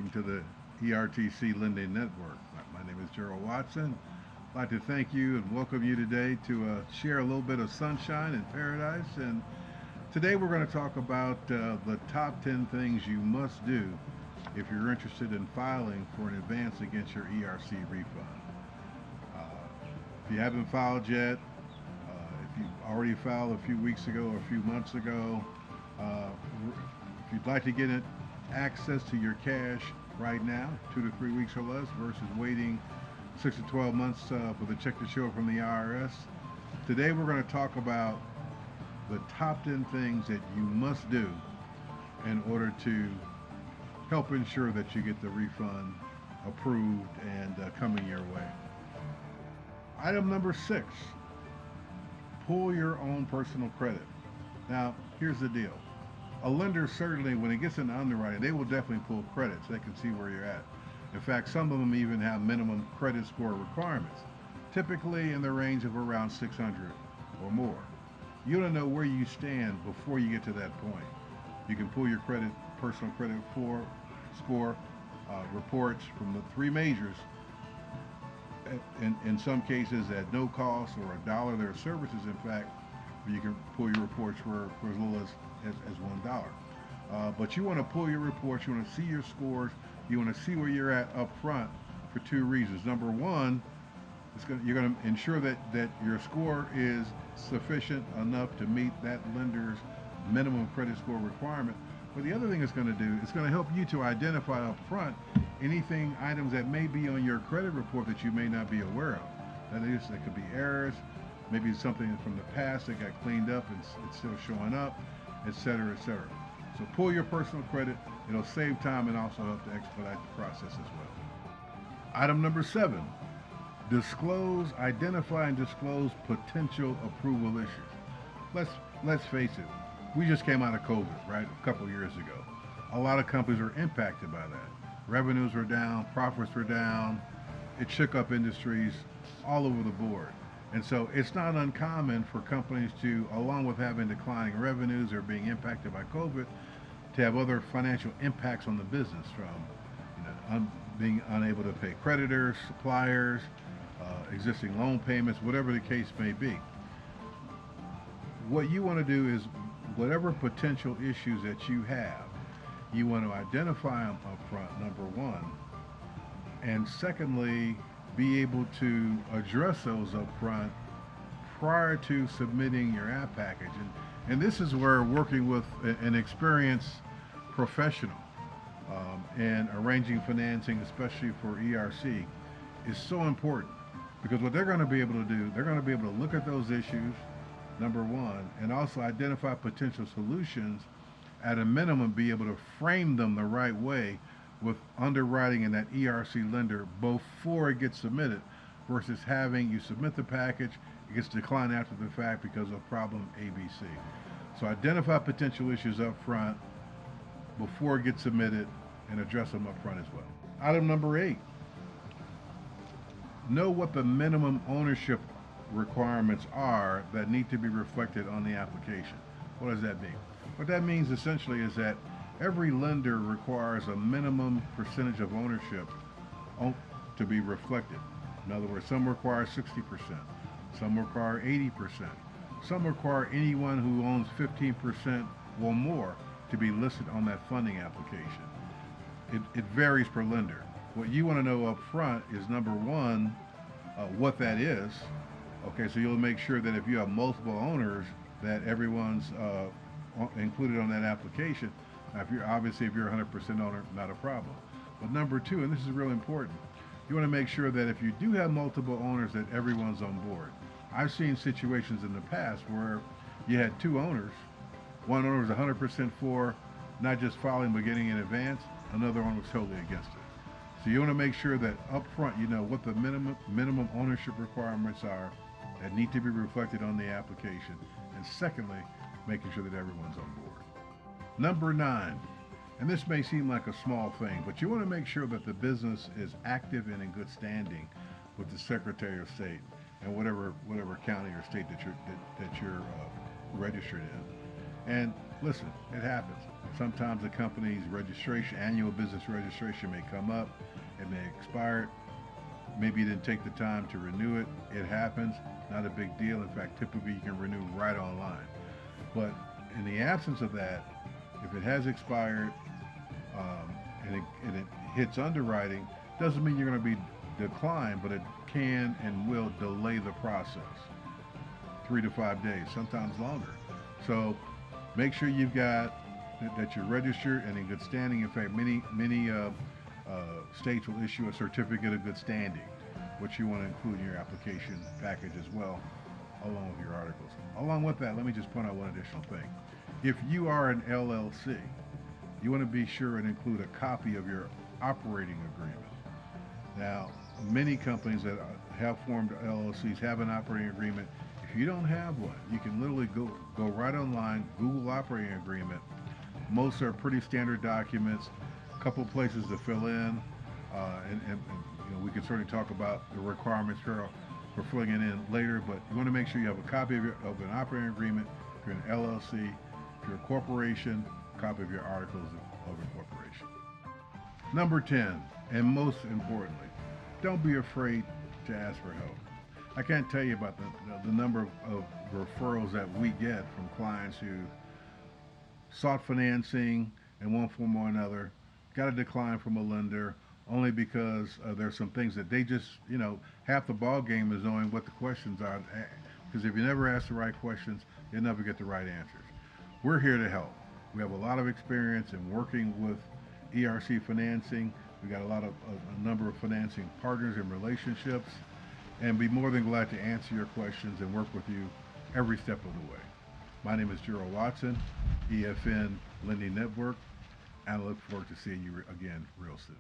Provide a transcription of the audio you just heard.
welcome to the ERTC Lending Network. My name is Gerald Watson. I'd like to thank you and welcome you today to share a little bit of sunshine and paradise. And today we're going to talk about the top 10 things you must do if you're interested in filing for an advance against your ERC refund. Uh, if you haven't filed yet, if you already filed a few weeks ago or a few months ago, uh, if you'd like to get access to your cash right now, 2 to 3 weeks or less, versus waiting 6 to 12 months for the check to show up from the IRS, today we're going to talk about the top 10 things that you must do in order to help ensure that you get the refund approved and coming your way. Item number 6, pull your own personal credit. Now, here's the deal. A lender certainly, when it gets into underwriting, they will definitely pull credit so they can see where you're at. In fact, some of them even have minimum credit score requirements, typically in the range of around 600 or more. You want to know where you stand before you get to that point. You can pull your personal credit score reports from the three majors, in some cases at no cost or $1. There are services, in fact, where you can pull your reports for as little as $1. But you want to pull your reports, you want to see your scores, you want to see where you're at up front for two reasons. Number one, you're going to ensure that your score is sufficient enough to meet that lender's minimum credit score requirement. But the other thing it's going to do, it's going to help you to identify up front items that may be on your credit report that you may not be aware of. That could be errors, maybe something from the past that got cleaned up and it's still showing up, etc., etc. So pull your personal credit. It'll save time and also help to expedite the process as well. Item number 7, identify and disclose potential approval issues. Let's face it, we just came out of COVID, right? A couple years ago. A lot of companies were impacted by that. Revenues were down, profits were down. It shook up industries all over the board. And so it's not uncommon for companies to, along with having declining revenues or being impacted by COVID, to have other financial impacts on the business, from being unable to pay creditors, suppliers, existing loan payments, whatever the case may be. What you want to do is, whatever potential issues that you have, you want to identify them up front, number one, and secondly, be able to address those up front prior to submitting your app package. And this is where working with an experienced professional and arranging financing, especially for ERC, is so important, because what they're going to be able to do, they're going to be able to look at those issues, number one, and also identify potential solutions, at a minimum be able to frame them the right way with underwriting in that ERC lender before it gets submitted, versus having you submit the package, it gets declined after the fact because of problem ABC. So identify potential issues up front before it gets submitted and address them up front as well. Item number 8, know what the minimum ownership requirements are that need to be reflected on the application. What does that mean? What that means essentially is that every lender requires a minimum percentage of ownership to be reflected. In other words, some require 60%, some require 80%, some require anyone who owns 15% or more to be listed on that funding application. It varies per lender. What you want to know up front is, number one, what that is. Okay, so you'll make sure that if you have multiple owners, that everyone's included on that application. Now, if you're 100% owner, not a problem. But number two, and this is really important, you want to make sure that if you do have multiple owners, that everyone's on board. I've seen situations in the past where you had two owners. One owner was 100% for not just filing but getting in advance. Another one was totally against it. So you want to make sure that up front you know what the minimum ownership requirements are that need to be reflected on the application. And secondly, making sure that everyone's on board. Number 9, and this may seem like a small thing, but you want to make sure that the business is active and in good standing with the Secretary of State and whatever county or state that you're registered in. And Listen, it happens. Sometimes the company's registration, annual business registration may come up, it may expire, maybe you didn't take the time to renew it. It happens, not a big deal. In fact, typically you can renew right online. But in the absence of that, if it has expired and it hits underwriting, doesn't mean you're going to be declined, but it can and will delay the process 3 to 5 days, sometimes longer. So make sure you've got that you're registered and in good standing. In fact, many states will issue a certificate of good standing, which you want to include in your application package as well, along with your articles. Along with that, let me just point out one additional thing. If you are an LLC, you want to be sure and include a copy of your operating agreement. Now, many companies that have formed LLCs have an operating agreement. If you don't have one, you can literally go right online, Google operating agreement. Most are pretty standard documents, a couple places to fill in, and we can certainly talk about the requirements for filling it in later, but you want to make sure you have a copy of an operating agreement. If you're an LLC, if you're a corporation, a copy of your articles of incorporation. Number 10, and most importantly, don't be afraid to ask for help. I can't tell you about the number of referrals that we get from clients who sought financing in one form or another, got a decline from a lender only because there's some things that they just, half the ball game is knowing what the questions are. Because if you never ask the right questions, you'll never get the right answers. We're here to help. We have a lot of experience in working with ERC financing. We got a number of financing partners and relationships, and be more than glad to answer your questions and work with you every step of the way. My name is Gerald Watson, EFN Lending Network, and I look forward to seeing you again real soon.